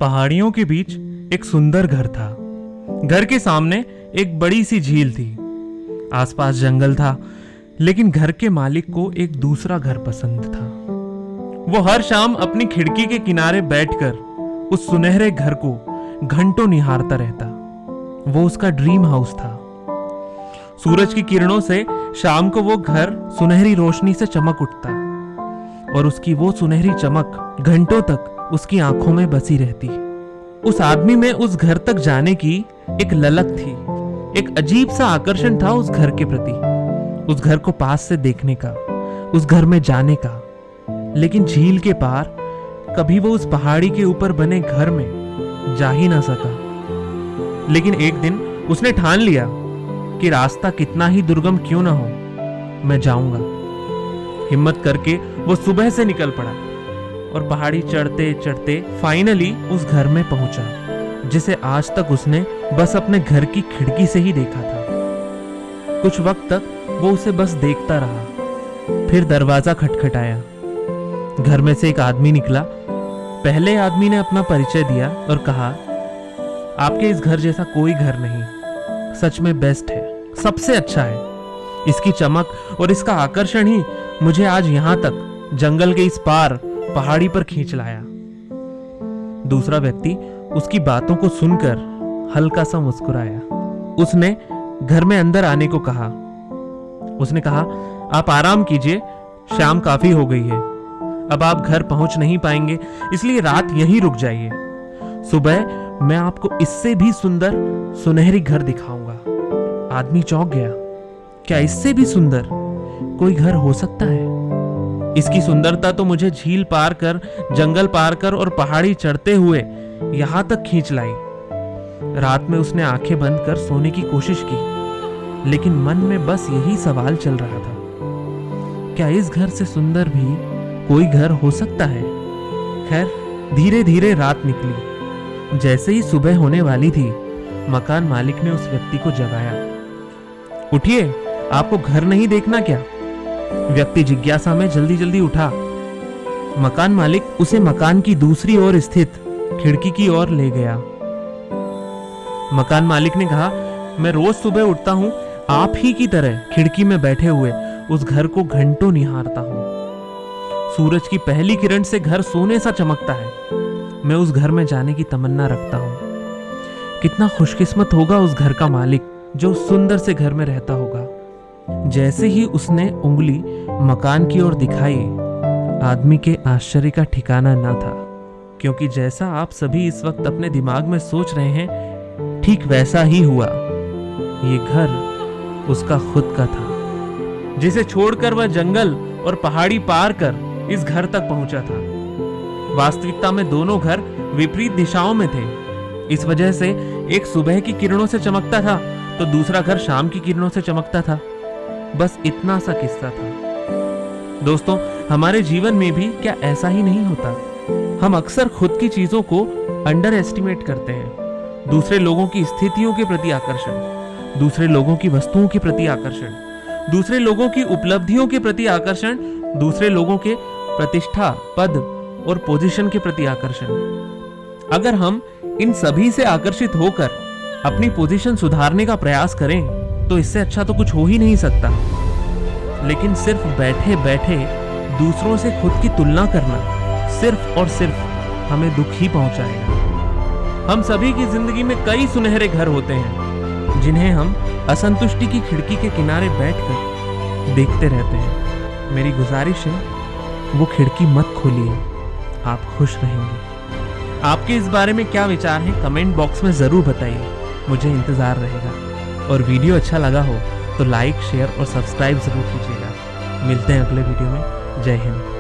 पहाड़ियों के बीच एक सुंदर घर था। घर के सामने एक बड़ी सी झील थी। आसपास जंगल था, लेकिन घर के मालिक को एक दूसरा घर पसंद था। वो हर शाम अपनी खिड़की के किनारे बैठकर उस सुनहरे घर को घंटों निहारता रहता। वो उसका ड्रीम हाउस था। सूरज की किरणों से शाम को वो घर सुनहरी रोशनी से चमक उठता और उसकी वो सुनहरी चमक घंटों तक उसकी आंखों में बसी रहती। उस आदमी में उस घर तक जाने की एक ललक थी। एक अजीब सा आकर्षण था उस घर के प्रति, उस घर को पास से देखने का, उस घर में जाने का। लेकिन झील के पार कभी वो उस पहाड़ी के ऊपर बने घर में जा ही ना सका। लेकिन एक दिन उसने ठान लिया कि रास्ता कितना ही दुर्गम क्यों ना हो, मैं जाऊंगा। हिम्मत करके वो सुबह से निकल पड़ा और पहाड़ी चढ़ते चढ़ते फाइनली उस घर में पहुंचा, जिसे आज तक उसने बस अपने घर की खिड़की से ही देखा था। कुछ वक्त तक वो उसे बस देखता रहा। फिर दरवाजा खटखटाया। घर में से एक आदमी निकला। पहले आदमी ने अपना परिचय दिया और कहा, आपके इस घर जैसा कोई घर नहीं, सच में बेस्ट है, सबसे अच्छा है। इसकी चमक और इसका आकर्षण ही मुझे आज यहां तक जंगल के इस पार पहाड़ी पर खींच लाया। दूसरा व्यक्ति उसकी बातों को सुनकर हल्का सा मुस्कुराया। उसने घर में अंदर आने को कहा। उसने कहा, आप आराम कीजिए, शाम काफी हो गई है, अब आप घर पहुंच नहीं पाएंगे, इसलिए रात यहीं रुक जाइए। सुबह मैं आपको इससे भी सुंदर सुनहरी घर दिखाऊंगा। आदमी चौंक गया। क्या इससे भी सुंदर कोई घर हो सकता है? इसकी सुंदरता तो मुझे झील पार कर, जंगल पार कर और पहाड़ी चढ़ते हुए यहां तक खींच लाई। रात में उसने आंखें बंद कर सोने की कोशिश की, लेकिन मन में बस यही सवाल चल रहा था, क्या इस घर से सुंदर भी कोई घर हो सकता है? खैर, धीरे धीरे रात निकली। जैसे ही सुबह होने वाली थी, मकान मालिक ने उस व्यक्ति को जगाया। उठिए, आपको घर नहीं देखना क्या? व्यक्ति जिज्ञासा में जल्दी जल्दी उठा। मकान मालिक उसे मकान की दूसरी ओर स्थित खिड़की की ओर ले गया। मकान मालिक ने कहा, मैं रोज सुबह उठता हूं, आप ही की तरह खिड़की में बैठे हुए उस घर को घंटों निहारता हूं। सूरज की पहली किरण से घर सोने सा चमकता है। मैं उस घर में जाने की तमन्ना रखता हूं। कितना खुशकिस्मत होगा उस घर का मालिक जो उस सुंदर से घर में रहता होगा। जैसे ही उसने उंगली मकान की ओर दिखाई, आदमी के आश्चर्य का ठिकाना न था, क्योंकि जैसा आप सभी इस वक्त अपने दिमाग में सोच रहे हैं, ठीक वैसा ही हुआ। ये घर उसका खुद का था, जिसे छोड़कर वह जंगल और पहाड़ी पार कर इस घर तक पहुंचा था। वास्तविकता में दोनों घर विपरीत दिशाओं में थे। इस वजह से एक सुबह की किरणों से चमकता था तो दूसरा घर शाम की किरणों से चमकता था। बस इतना सा किस्सा था। दोस्तों, हमारे जीवन में भी क्या ऐसा ही नहीं होता? हम अक्सर खुद की चीजों को अंडर एस्टिमेट करते हैं। दूसरे लोगों की स्थितियों के प्रति आकर्षण, दूसरे लोगों की वस्तुओं के प्रति आकर्षण, दूसरे लोगों की उपलब्धियों के प्रति आकर्षण, दूसरे लोगों के प्रतिष्ठा, पद और पोजीशन के प्रति आकर्षण। अगर हम इन सभी से आकर्षित होकर अपनी पोजीशन सुधारने का प्रयास करें तो इससे अच्छा तो कुछ हो ही नहीं सकता। लेकिन सिर्फ बैठे बैठे दूसरों से खुद की तुलना करना सिर्फ और सिर्फ हमें दुख ही पहुंचाएगा। हम सभी की जिंदगी में कई सुनहरे घर होते हैं, जिन्हें हम असंतुष्टि की खिड़की के किनारे बैठकर देखते रहते हैं। मेरी गुजारिश है, वो खिड़की मत खोलिए, आप खुश रहेंगे। आपके इस बारे में क्या विचार हैं? कमेंट बॉक्स में जरूर बताइए, मुझे इंतजार रहेगा। और वीडियो अच्छा लगा हो तो लाइक, शेयर और सब्सक्राइब जरूर कीजिएगा। मिलते हैं अगले वीडियो में। जय हिंद।